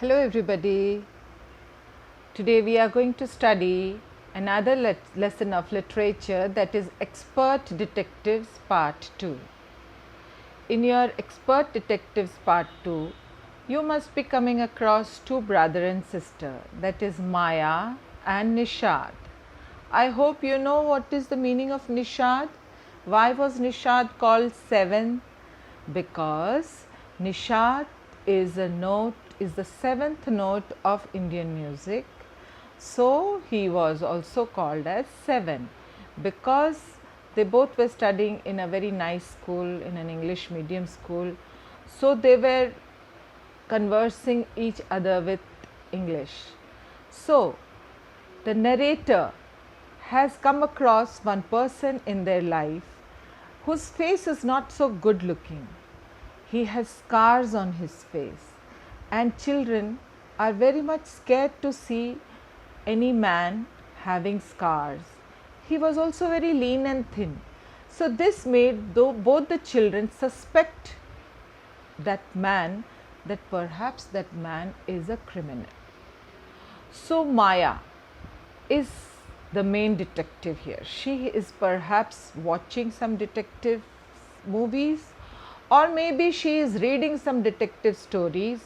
Hello everybody. Today we are going to study another lesson of literature, that is Expert Detectives Part 2. In your Expert Detectives Part 2, you must be coming across two brother and sister, that is Maya and Nishad. I hope you know what is the meaning of Nishad. Why was Nishad called 7? Because Nishad is the seventh note of Indian music. So he was also called as 7 because they both were studying in a very nice school, in an English medium school. So they were conversing each other with English. So the narrator has come across one person in their life whose face is not so good looking. He has scars on his face, and children are very much scared to see any man having scars. He was also very lean and thin. So this made both the children suspect that perhaps that man is a criminal. So Maya is the main detective here. She is perhaps watching some detective movies, or maybe she is reading some detective stories.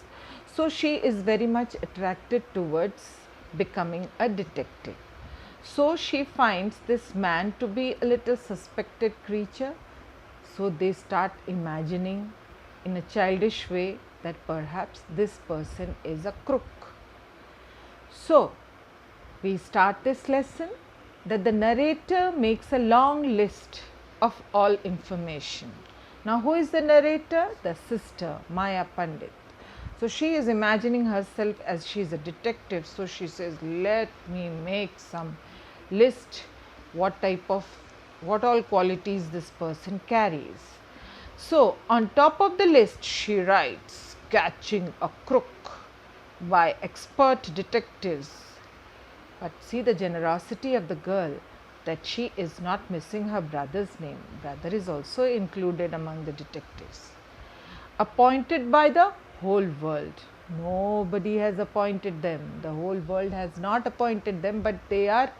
So she is very much attracted towards becoming a detective. So she finds this man to be a little suspected creature. So they start imagining in a childish way that perhaps this person is a crook. So we start this lesson that the narrator makes a long list of all information. Now, who is the narrator? The sister, Maya Pandit. So she is imagining herself as she is a detective. So she says, let me make some list what all qualities this person carries. So on top of the list she writes, catching a crook by expert detectives. But see the generosity of the girl, that she is not missing her brother's name. Brother is also included among the detectives. Appointed by the whole world. Nobody has appointed them. The whole world has not appointed them, but they are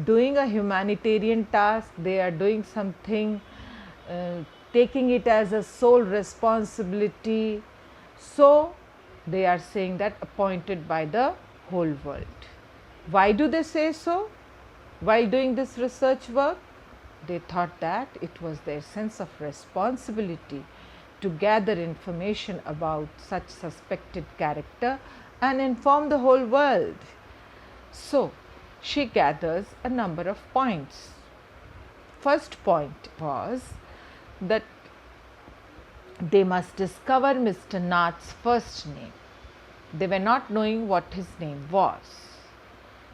doing a humanitarian task. They are doing something, taking it as a sole responsibility. So they are saying that appointed by the whole world. Why do they say so? While doing this research work, they thought that it was their sense of responsibility to gather information about such suspected character and inform the whole world. So she gathers a number of points. First point was that they must discover Mr. Nath's first name. They were not knowing what his name was.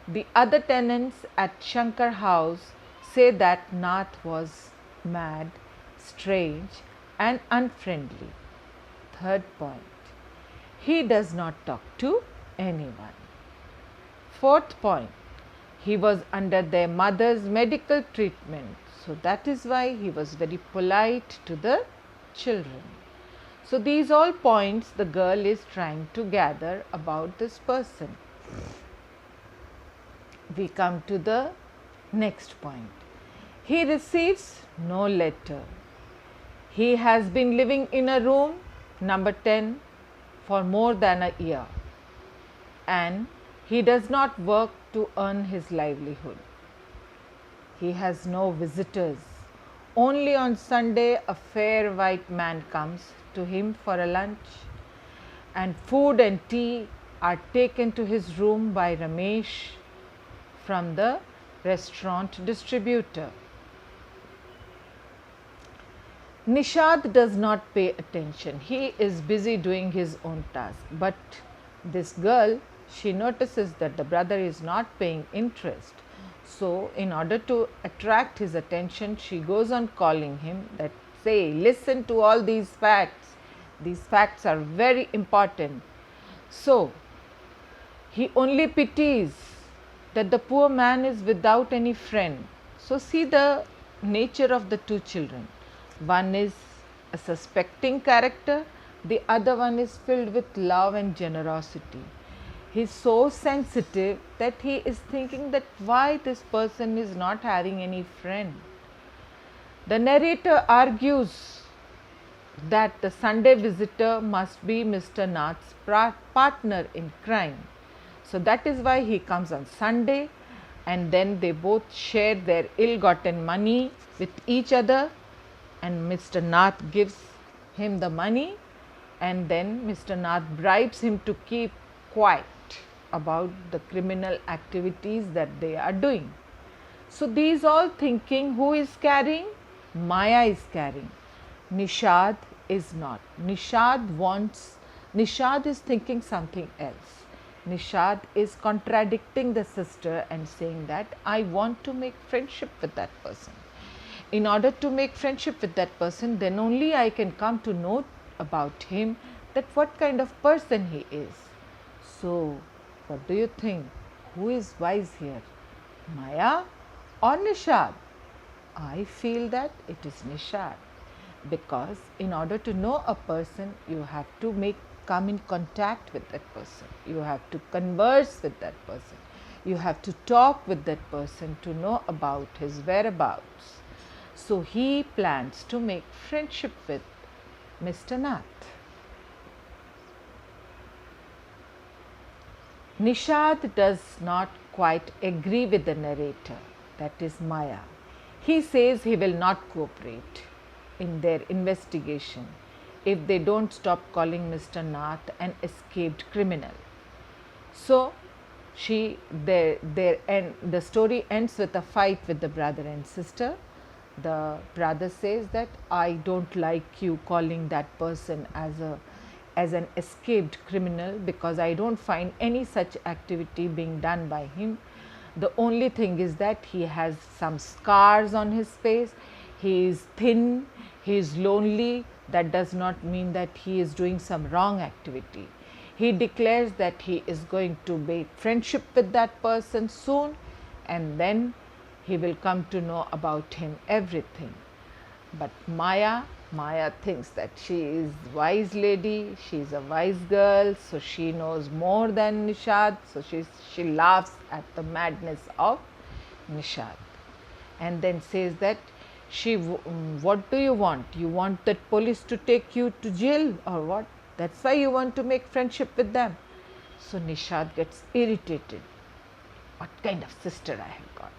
The other tenants at Shankar House say that Nath was mad, strange and unfriendly. Third point, he does not talk to anyone. Fourth point, he was under their mother's medical treatment. So that is why he was very polite to the children. So these all points the girl is trying to gather about this person. We come to the next point. He receives no letter. He has been living in a room number 10 for more than a year, and he does not work to earn his livelihood. He has no visitors. Only on Sunday a fair white man comes to him for a lunch, and food and tea are taken to his room by Ramesh from the restaurant distributor. Nishad does not pay attention. He is busy doing his own task. But this girl, she notices that the brother is not paying interest. So in order to attract his attention, she goes on calling him that, say, listen to all these facts. These facts are very important. So he only pities that the poor man is without any friend. So see the nature of the two children. One is a suspecting character The other one is filled with love and generosity. He's so sensitive that he is thinking that why this person is not having any friend. The narrator argues that the Sunday visitor must be Mr. Nath's partner in crime. So that is why he comes on Sunday, and then they both share their ill-gotten money with each other, and Mr. Nath gives him the money, and then Mr. Nath bribes him to keep quiet about the criminal activities that they are doing. So these all thinking who is carrying? Maya is carrying. Nishad is not. Nishad is thinking something else. Nishad is contradicting the sister and saying that I want to make friendship with that person. In order to make friendship with that person, then only I can come to know about him, that what kind of person he is. So, what do you think? Who is wise here? Maya or Nishad? I feel that it is Nishad, because in order to know a person, you have to come in contact with that person. You have to converse with that person. You have to talk with that person to know about his whereabouts. So he plans to make friendship with Mr. Nath. Nishad does not quite agree with the narrator, that is Maya. He says he will not cooperate in their investigation if they don't stop calling Mr. Nath an escaped criminal. So the story ends with a fight with the brother and sister. The brother says that I don't like you calling that person as an escaped criminal, because I don't find any such activity being done by him. The only thing is that he has some scars on his face, he is thin, he is lonely. That does not mean that he is doing some wrong activity. He declares that he is going to make friendship with that person soon, and then he will come to know about him everything. But Maya thinks that she is wise lady, she is a wise girl, so she knows more than Nishad, so she laughs at the madness of Nishad, and then says that what do you want? You want that police to take you to jail or what? That's why you want to make friendship with them. So Nishad gets irritated. What kind of sister I have got?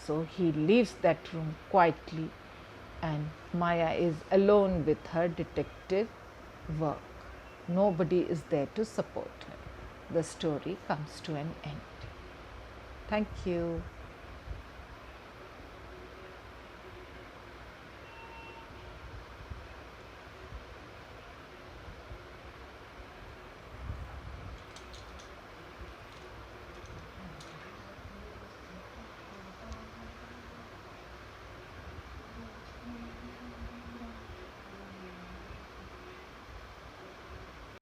So he leaves that room quietly, and Maya is alone with her detective work. Nobody is there to support her. The story comes to an end. Thank you.